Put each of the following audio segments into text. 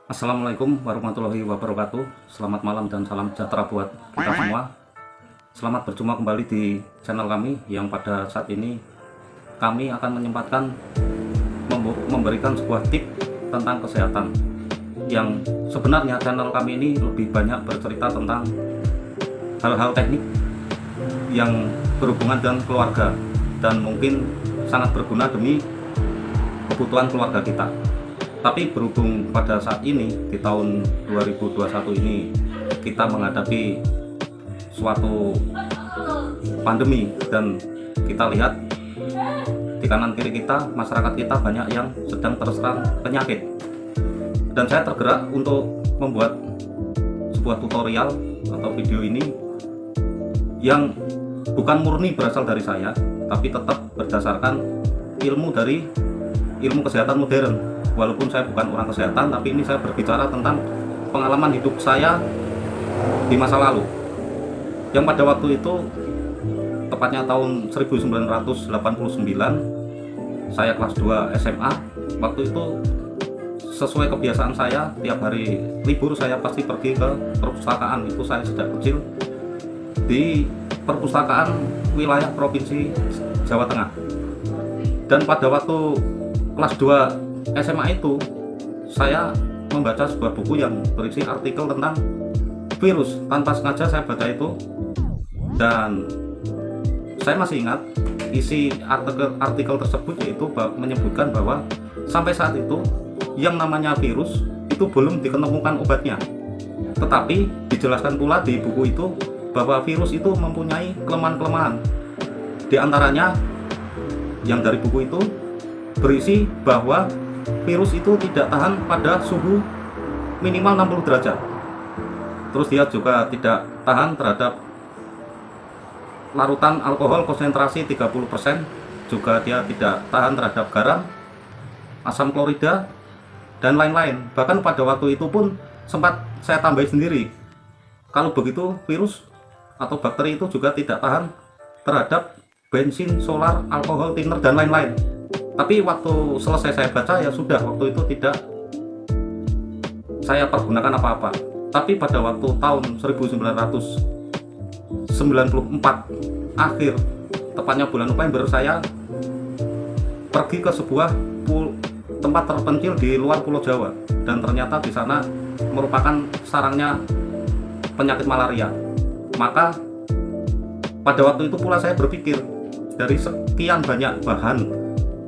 Assalamualaikum warahmatullahi wabarakatuh. Selamat malam dan salam sejahtera buat kita semua. Selamat berjumpa kembali di channel kami yang pada saat ini kami akan menyempatkan memberikan sebuah tip tentang kesehatan. Yang sebenarnya channel kami ini lebih banyak bercerita tentang hal-hal teknik yang berhubungan dengan keluarga dan mungkin sangat berguna demi kebutuhan keluarga kita. Tapi berhubung pada saat ini di tahun 2021 ini kita menghadapi suatu pandemi dan kita lihat di kanan kiri kita, masyarakat kita banyak yang sedang terserang penyakit. Dan saya tergerak untuk membuat sebuah tutorial atau video ini yang bukan murni berasal dari saya, tapi tetap berdasarkan ilmu kesehatan modern. Walaupun saya bukan orang kesehatan, tapi ini saya berbicara tentang pengalaman hidup saya di masa lalu. Yang pada waktu itu, tepatnya tahun 1989, saya kelas 2 SMA. Waktu itu sesuai kebiasaan saya, tiap hari libur saya pasti pergi ke perpustakaan. Itu saya sejak kecil di perpustakaan wilayah Provinsi Jawa Tengah. Dan pada waktu kelas 2 SMA itu saya membaca sebuah buku yang berisi artikel tentang virus. Tanpa sengaja saya baca itu dan saya masih ingat isi artikel tersebut, yaitu menyebutkan bahwa sampai saat itu yang namanya virus itu belum ditemukan obatnya. Tetapi dijelaskan pula di buku itu bahwa virus itu mempunyai kelemahan-kelemahan. Di antaranya yang dari buku itu berisi bahwa virus itu tidak tahan pada suhu minimal 60 derajat. Terus dia juga tidak tahan terhadap larutan alkohol konsentrasi 30%. Juga dia tidak tahan terhadap garam, asam klorida, dan lain-lain. Bahkan pada waktu itu pun sempat saya tambahin sendiri, kalau begitu virus atau bakteri itu juga tidak tahan terhadap bensin, solar, alkohol, thinner, dan lain-lain. Tapi waktu selesai saya baca, ya sudah, waktu itu tidak saya pergunakan apa-apa. Tapi pada waktu tahun 1994 akhir, tepatnya bulan November, saya pergi ke sebuah tempat terpencil di luar Pulau Jawa, dan ternyata di sana merupakan sarangnya penyakit malaria. Maka pada waktu itu pula saya berpikir, dari sekian banyak bahan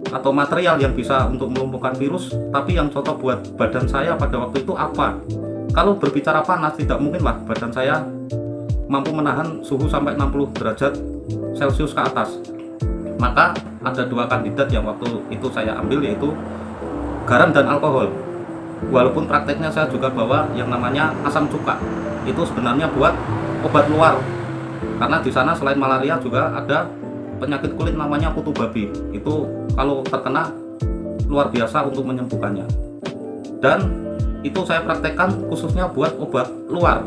atau material yang bisa untuk melumpuhkan virus, tapi yang cocok buat badan saya pada waktu itu apa? Kalau berbicara panas, tidak mungkinlah badan saya mampu menahan suhu sampai 60 derajat Celcius ke atas. Maka ada dua kandidat yang waktu itu saya ambil, yaitu garam dan alkohol. Walaupun prakteknya saya juga bawa yang namanya asam cuka. Itu sebenarnya buat obat luar, karena di sana selain malaria juga ada penyakit kulit namanya kutu babi. Itu kalau terkena luar biasa untuk menyembuhkannya. Dan itu saya praktekkan khususnya buat obat luar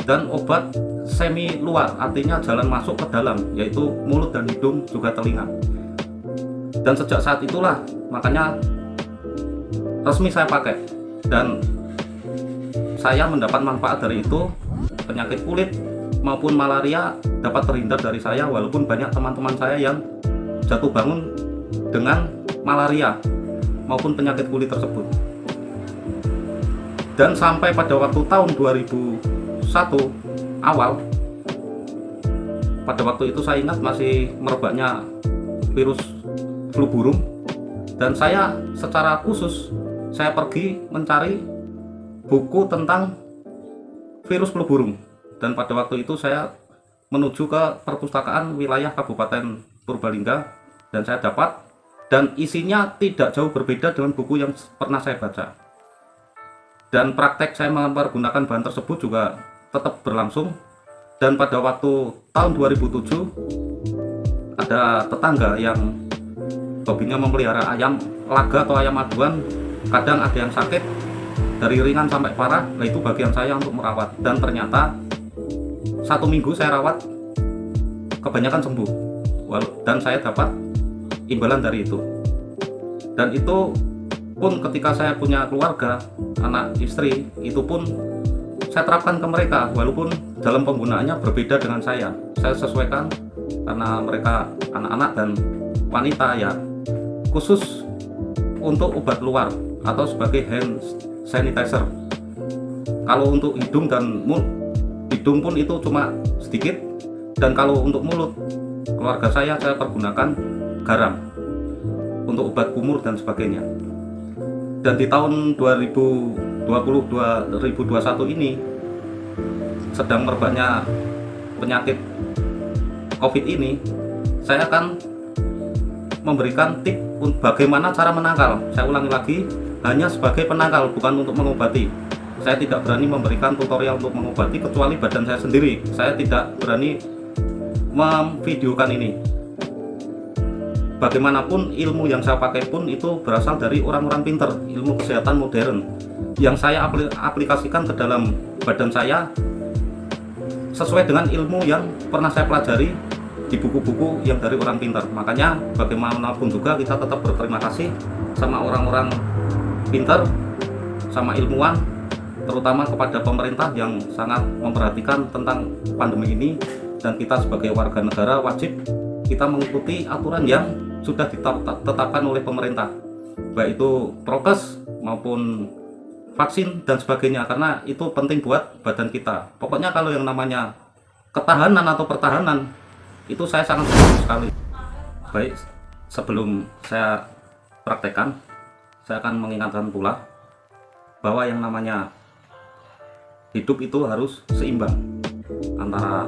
dan obat semi luar, artinya jalan masuk ke dalam, yaitu mulut dan hidung, juga telinga. Dan sejak saat itulah makanya resmi saya pakai, dan saya mendapat manfaat dari itu. Penyakit kulit maupun malaria dapat terhindar dari saya, walaupun banyak teman-teman saya yang jatuh bangun dengan malaria maupun penyakit kulit tersebut. Dan sampai pada waktu tahun 2001 awal, pada waktu itu saya ingat masih merebaknya virus flu burung, dan saya secara khusus saya pergi mencari buku tentang virus flu burung. Dan pada waktu itu saya menuju ke perpustakaan wilayah Kabupaten Purbalingga, dan saya dapat, dan isinya tidak jauh berbeda dengan buku yang pernah saya baca. Dan praktek saya mempergunakan bahan tersebut juga tetap berlangsung. Dan pada waktu tahun 2007 ada tetangga yang hobinya memelihara ayam laga atau ayam aduan. Kadang ada yang sakit dari ringan sampai parah. Nah, itu bagian saya untuk merawat, dan ternyata 1 minggu saya rawat kebanyakan sembuh, dan saya dapat imbalan dari itu. Dan itu pun ketika saya punya keluarga, anak istri, itu pun saya terapkan ke mereka, walaupun dalam penggunaannya berbeda dengan saya sesuaikan karena mereka anak-anak dan wanita ya, khusus untuk obat luar atau sebagai hand sanitizer. Kalau untuk hidung dan hidung pun itu cuma sedikit, dan kalau untuk mulut keluarga saya pergunakan garam untuk obat kumur dan sebagainya. Dan di tahun 2020-2021 ini sedang merebaknya penyakit COVID ini, saya akan memberikan tip bagaimana cara menangkal. Saya ulangi lagi, hanya sebagai penangkal, bukan untuk mengobati. Saya tidak berani memberikan tutorial untuk mengobati kecuali badan saya sendiri. Saya tidak berani memvideokan ini. Bagaimanapun ilmu yang saya pakai pun itu berasal dari orang-orang pinter, ilmu kesehatan modern yang saya aplikasikan ke dalam badan saya sesuai dengan ilmu yang pernah saya pelajari di buku-buku yang dari orang pintar. Makanya bagaimanapun juga kita tetap berterima kasih sama orang-orang pintar, sama ilmuwan, terutama kepada pemerintah yang sangat memperhatikan tentang pandemi ini. Dan kita sebagai warga negara wajib kita mengikuti aturan yang sudah ditetapkan oleh pemerintah, baik itu prokes maupun vaksin dan sebagainya, karena itu penting buat badan kita. Pokoknya kalau yang namanya ketahanan atau pertahanan itu saya sangat setuju sekali. Baik, sebelum saya praktekkan, saya akan mengingatkan pula bahwa yang namanya hidup itu harus seimbang antara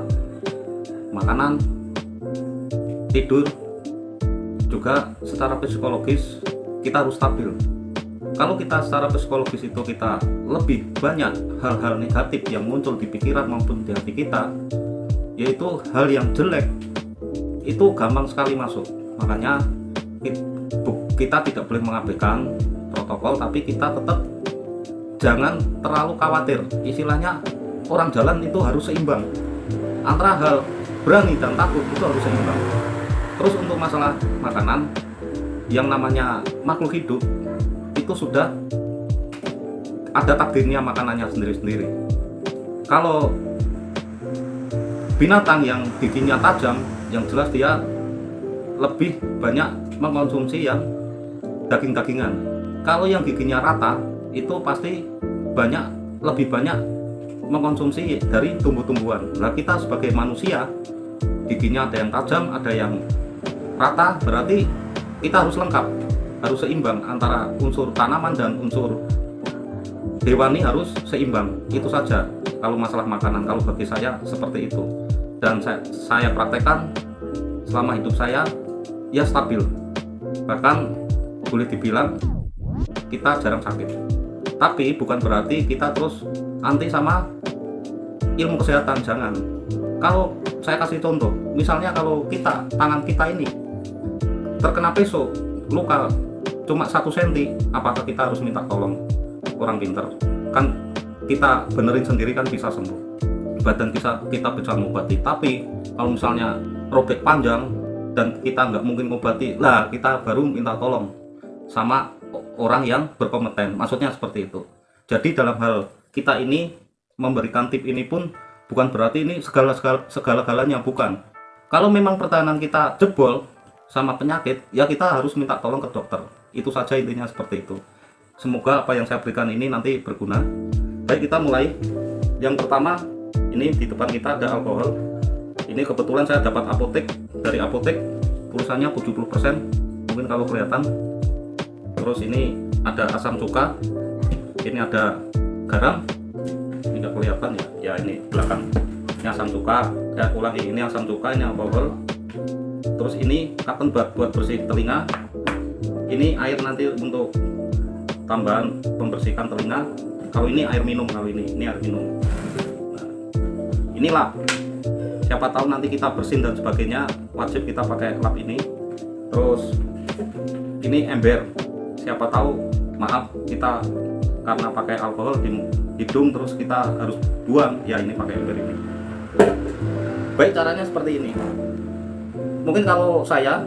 makanan, tidur, juga secara psikologis kita harus stabil. Kalau kita secara psikologis itu kita lebih banyak hal-hal negatif yang muncul di pikiran maupun di hati kita, yaitu hal yang jelek, itu gampang sekali masuk. Makanya kita tidak boleh mengabaikan protokol, tapi kita tetap jangan terlalu khawatir. Istilahnya orang jalan itu harus seimbang antara hal berani dan takut, itu harus seimbang. Terus untuk masalah makanan, yang namanya makhluk hidup itu sudah ada takdirnya makanannya sendiri-sendiri. Kalau binatang yang giginya tajam, yang jelas dia lebih banyak mengkonsumsi yang daging-dagingan. Kalau yang giginya rata, itu pasti lebih banyak mengkonsumsi dari tumbuh-tumbuhan. Nah, kita sebagai manusia, giginya ada yang tajam, ada yang rata, berarti kita harus lengkap, harus seimbang antara unsur tanaman dan unsur hewani, harus seimbang. Itu saja kalau masalah makanan, kalau bagi saya seperti itu. Dan saya praktekkan selama hidup saya, ya stabil. Bahkan boleh dibilang kita jarang sakit. Tapi bukan berarti kita terus anti sama ilmu kesehatan, jangan. Kalau saya kasih contoh, misalnya kalau tangan kita ini terkena peso, luka cuma 1 cm, apakah kita harus minta tolong orang pintar? Kan kita benerin sendiri kan bisa sembuh, badan kita bisa mengobati. Tapi kalau misalnya robek panjang dan kita nggak mungkin mengobati, lah kita baru minta tolong sama orang yang berkompeten. Maksudnya seperti itu. Jadi dalam hal kita ini memberikan tip ini pun bukan berarti ini segala-galanya, bukan. Kalau memang pertahanan kita jebol sama penyakit, ya kita harus minta tolong ke dokter. Itu saja intinya, seperti itu. Semoga apa yang saya berikan ini nanti berguna. Baik, kita mulai. Yang pertama, ini di depan kita ada alkohol. Ini kebetulan saya dapat dari apotek, pulsanya 70%, mungkin kalau kelihatan. Terus ini ada asam cuka, ini ada garam, tidak kelihatan ya, ya ini belakang, ini asam cuka. Saya ulangi, ini asam cuka, ini alkohol. Terus ini cotton bud buat bersih telinga, ini air nanti untuk tambahan membersihkan telinga. Kalau ini air minum, kalau ini air minum. Nah, ini lap, siapa tahu nanti kita bersin dan sebagainya, wajib kita pakai lap ini. Terus ini ember, siapa tahu, maaf, kita karena pakai alkohol di hidung terus kita harus buang, ya ini pakai ember ini. Baik, caranya seperti ini. Mungkin kalau saya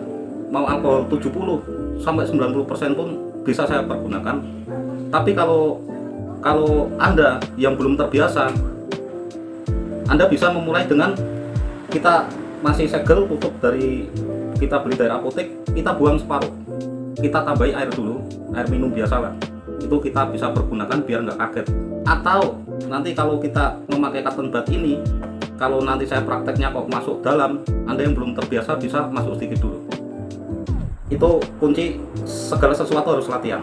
mau alkohol 70 sampai 90% pun bisa saya pergunakan. Tapi kalau Anda yang belum terbiasa, Anda bisa memulai dengan kita masih segel tutup dari kita beli dari apotek, kita buang separuh, kita tambahi air dulu, air minum biasa lah, itu kita bisa pergunakan biar nggak kaget. Atau nanti kalau kita memakai cotton bud ini, kalau nanti saya prakteknya kok masuk dalam, Anda yang belum terbiasa bisa masuk sedikit dulu. Itu kunci segala sesuatu harus latihan.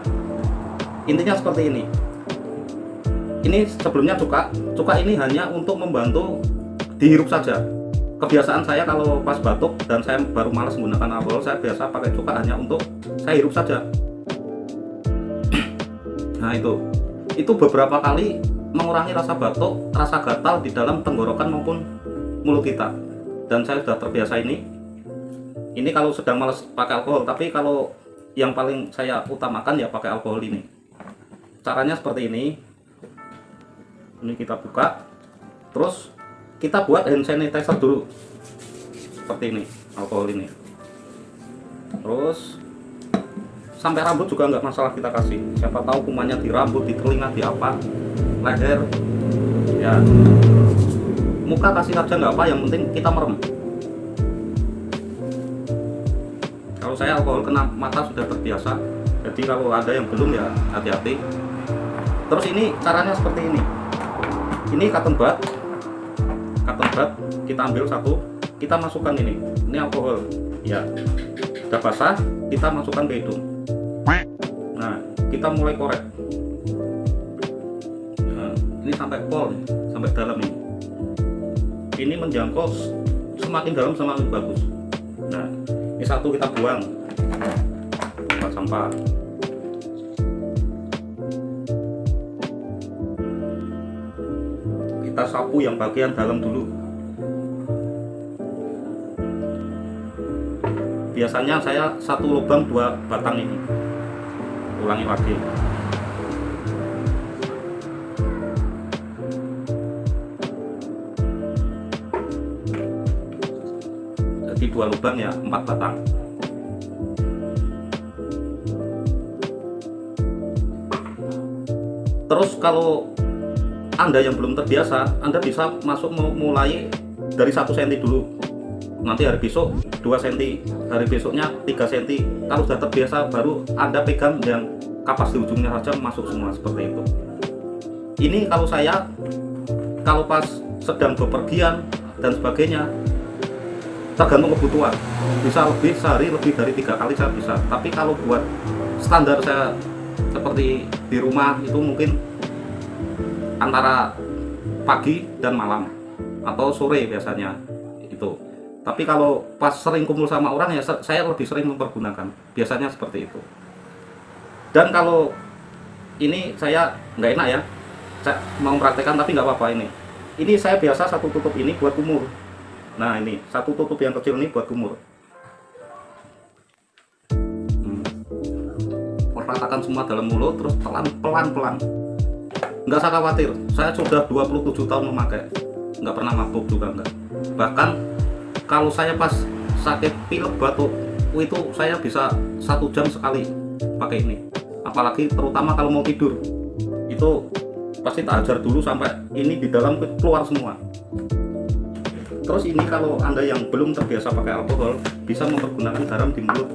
Intinya seperti ini. Ini sebelumnya cuka ini hanya untuk membantu dihirup saja. Kebiasaan saya kalau pas batuk dan saya baru malas menggunakan alkohol, saya biasa pakai cuka hanya untuk saya hirup saja. Nah itu beberapa kali mengurangi rasa batuk, rasa gatal di dalam tenggorokan maupun mulut kita. Dan saya sudah terbiasa ini. Ini kalau sedang malas pakai alkohol, tapi kalau yang paling saya utamakan ya pakai alkohol ini. Caranya seperti ini. Ini kita buka, terus kita buat hand sanitizer dulu. Seperti ini, alkohol ini. Terus sampai rambut juga nggak masalah kita kasih. Siapa tahu kumannya di rambut, di telinga, di apa, leher, ya. Muka kasih aja nggak apa, yang penting kita merem. Kalau saya alkohol kena mata sudah terbiasa, jadi kalau ada yang belum ya hati-hati. Terus ini caranya seperti ini. Ini cotton bud, kita ambil satu, kita masukkan ini alkohol, ya. Sudah basah, kita masukkan ke hidung. Nah, kita mulai korek. Nah, ini sampai pol, sampai dalam ini. Ini menjangkau semakin dalam semakin bagus. Nah, ini satu kita buang, buat sampah. Kita sapu yang bagian dalam dulu. Biasanya saya satu lubang 2 batang ini. Ulangi lagi. Jadi 2 lubang ya 4 batang. Terus kalau Anda yang belum terbiasa, Anda bisa masuk mulai dari 1 cm dulu. Nanti hari besok 2 cm, hari besoknya 3 cm. Kalau sudah terbiasa, baru Anda pegang yang kapas di ujungnya saja masuk semua seperti itu. Ini kalau saya, kalau pas sedang bepergian dan sebagainya, tergantung kebutuhan. Bisa lebih, sehari lebih dari 3 kali saya bisa. Tapi kalau buat standar saya seperti di rumah itu mungkin antara pagi dan malam atau sore biasanya itu. Tapi kalau pas sering kumpul sama orang ya saya lebih sering mempergunakan, biasanya seperti itu. Dan kalau ini saya nggak enak ya, saya mau mempraktekkan tapi nggak apa-apa ini. Ini saya biasa satu tutup ini buat kumur. Nah ini satu tutup yang kecil ini buat kumur. Ratakan semua dalam mulut, terus pelan-pelan. Nggak usah khawatir, saya sudah 27 tahun memakai, nggak pernah mabuk juga enggak. Bahkan kalau saya pas sakit pilek batuk itu saya bisa 1 jam sekali pakai ini. Apalagi terutama kalau mau tidur, itu pasti tak ajar dulu sampai ini di dalam keluar semua. Terus ini kalau Anda yang belum terbiasa pakai alkohol, bisa mempergunakan garam di mulut.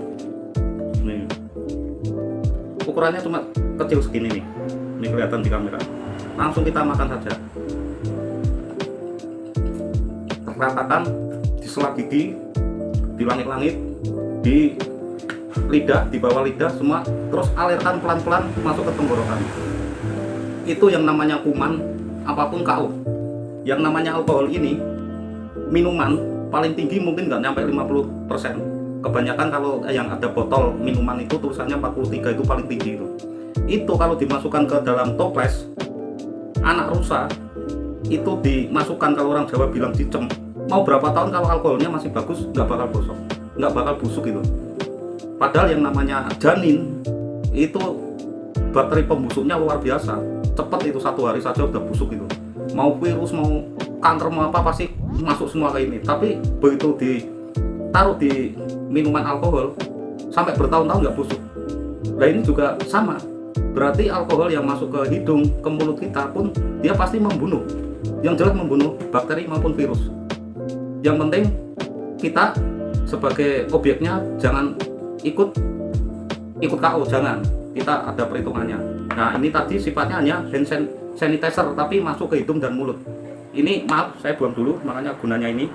Nih, ukurannya cuma kecil segini nih. Ini kelihatan di kamera. Langsung kita makan saja. Ratakan di sela gigi, di langit-langit, di lidah, di bawah lidah semua, terus alirkan pelan-pelan masuk ke tenggorokan. Itu yang namanya kuman, apapun KO. Yang namanya alkohol ini, minuman paling tinggi mungkin nggak nyampe 50%. Kebanyakan kalau yang ada botol minuman itu tulisannya 43, itu paling tinggi itu. Itu kalau dimasukkan ke dalam toples anak rusa, itu dimasukkan, kalau orang Jawa bilang dicem, mau berapa tahun kalau alkoholnya masih bagus nggak bakal gosok, nggak bakal busuk itu. Padahal yang namanya janin itu bakteri pembusuknya luar biasa, cepat itu, 1 hari saja udah busuk itu. Mau virus, mau kanker, mau apa pasti masuk semua ke ini. Tapi begitu ditaruh di minuman alkohol sampai bertahun-tahun nggak busuk. Nah ini juga sama, berarti alkohol yang masuk ke hidung, ke mulut kita pun dia pasti membunuh, yang jelas membunuh bakteri maupun virus. Yang penting kita sebagai objeknya jangan ikut KO, jangan, kita ada perhitungannya. Nah ini tadi sifatnya hanya hand sanitizer tapi masuk ke hidung dan mulut. Ini maaf saya buang dulu, makanya gunanya ini.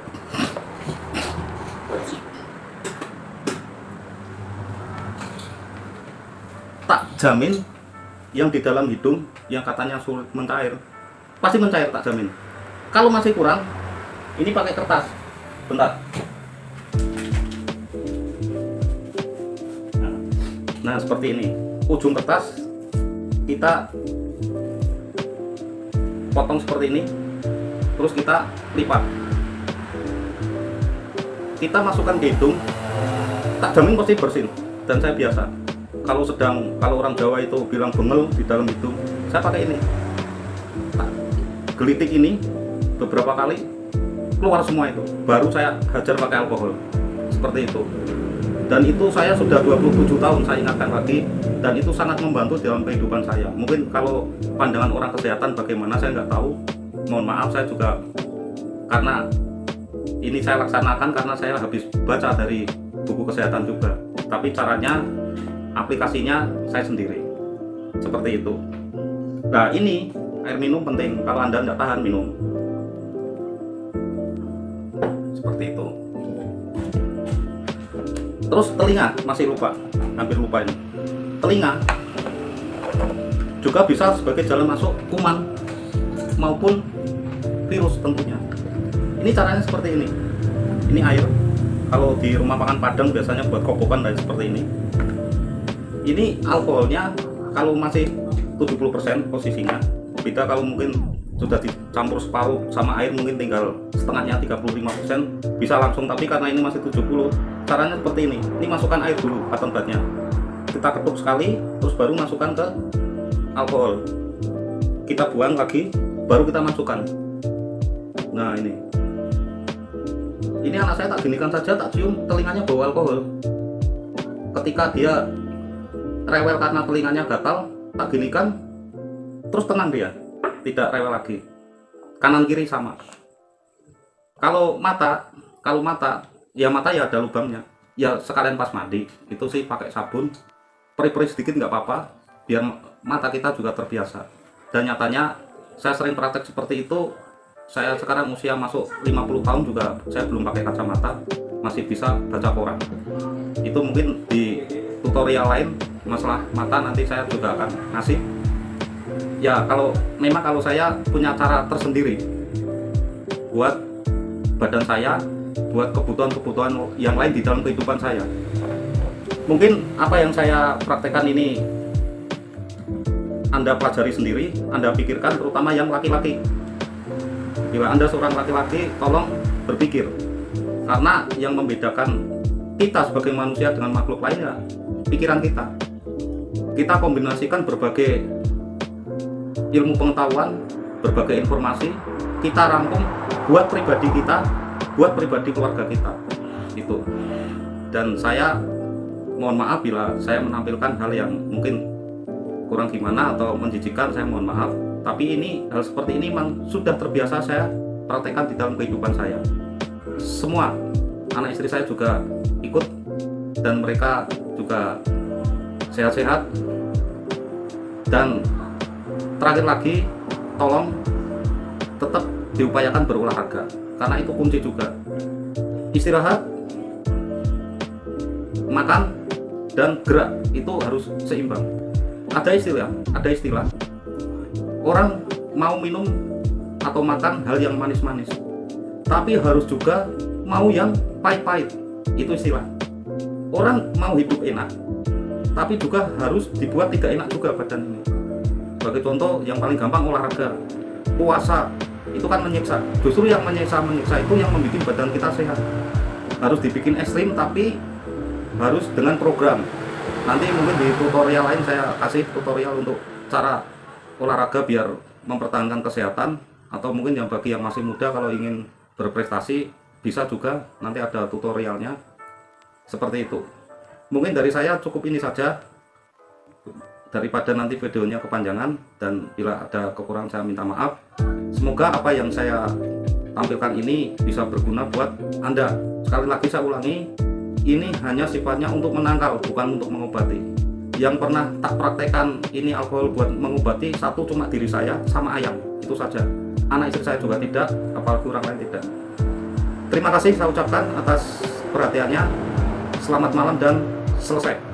Tak jamin yang di dalam hidung yang katanya sulit mencair pasti mencair, tak jamin. Kalau masih kurang, ini pakai kertas. Bentar. Nah seperti ini, ujung kertas kita potong seperti ini, terus kita lipat, kita masukkan ke hidung, tak jamin pasti bersin. Dan saya biasa, kalau orang Jawa itu bilang bengel di dalam hidung, saya pakai ini, tak gelitik ini beberapa kali, keluar semua itu, baru saya hajar pakai alkohol, seperti itu. Dan itu saya sudah 27 tahun, saya ingatkan lagi, dan itu sangat membantu dalam kehidupan saya. Mungkin kalau pandangan orang kesehatan bagaimana saya nggak tahu, mohon maaf, saya juga karena ini saya laksanakan karena saya habis baca dari buku kesehatan juga, tapi caranya, aplikasinya saya sendiri, seperti itu. Nah ini air minum penting, kalau Anda nggak tahan minum, seperti itu. Terus telinga, masih lupa, hampir lupa ini. Telinga juga bisa sebagai jalan masuk kuman maupun virus tentunya. Ini caranya seperti ini. Ini air, kalau di rumah makan Padang biasanya buat kokokan dan seperti ini. Ini alkoholnya kalau masih 70% posisinya. Beda kalau mungkin sudah dicampur separuh sama air, mungkin tinggal setengahnya 35%, bisa langsung. Tapi karena ini masih 70, caranya seperti ini. Ini masukkan air dulu, cotton budnya, kita ketuk sekali, terus baru masukkan ke alkohol, kita buang lagi, baru kita masukkan. Nah ini anak saya tak ginikan saja, tak cium telinganya bau alkohol. Ketika dia rewel karena telinganya gatal, tak ginikan, terus tenang dia, tidak rewel lagi. Kanan kiri sama. Kalau mata ya mata ya ada lubangnya, ya sekalian pas mandi itu sih pakai sabun, peri-peri sedikit nggak apa-apa, biar mata kita juga terbiasa. Dan nyatanya saya sering praktek seperti itu. Saya sekarang usia masuk 50 tahun juga saya belum pakai kacamata, masih bisa baca koran. Itu mungkin di tutorial lain masalah mata nanti saya juga akan ngasih. Ya kalau saya punya cara tersendiri buat badan saya, buat kebutuhan-kebutuhan yang lain di dalam kehidupan saya. Mungkin apa yang saya praktekkan ini Anda pelajari sendiri, Anda pikirkan, terutama yang laki-laki. Bila Anda seorang laki-laki, tolong berpikir, karena yang membedakan kita sebagai manusia dengan makhluk lainnya pikiran kita. Kita kombinasikan berbagai ilmu pengetahuan, berbagai informasi, kita rangkum buat pribadi kita, buat pribadi keluarga kita itu. Dan saya mohon maaf bila saya menampilkan hal yang mungkin kurang gimana atau menjijikkan, saya mohon maaf. Tapi ini, hal seperti ini memang sudah terbiasa saya praktekkan di dalam kehidupan saya. Semua anak istri saya juga ikut, dan mereka juga sehat-sehat. Dan terakhir lagi, tolong tetap diupayakan berolahraga, karena itu kunci juga. Istirahat, makan, dan gerak itu harus seimbang. Ada istilah orang mau minum atau makan hal yang manis-manis, tapi harus juga mau yang pahit-pahit. Itu istilah. Orang mau hidup enak, tapi juga harus dibuat tidak enak juga badan ini. Sebagai contoh yang paling gampang, olahraga, puasa, itu kan menyiksa. Justru yang menyiksa itu yang membuat badan kita sehat. Harus dibikin ekstrim, tapi harus dengan program. Nanti mungkin di tutorial lain saya kasih tutorial untuk cara olahraga biar mempertahankan kesehatan, atau mungkin yang bagi yang masih muda kalau ingin berprestasi bisa juga, nanti ada tutorialnya seperti itu. Mungkin dari saya cukup ini saja. daripada nanti videonya kepanjangan dan bila ada kekurangan saya minta maaf. Semoga apa yang saya tampilkan ini bisa berguna buat Anda. Sekali lagi saya ulangi, ini hanya sifatnya untuk menangkal, bukan untuk mengobati. Yang pernah tak praktekkan ini alkohol buat mengobati satu cuma diri saya sama ayam, itu saja. Anak istri saya juga tidak, apalagi orang lain tidak. Terima kasih saya ucapkan atas perhatiannya. Selamat malam dan selesai.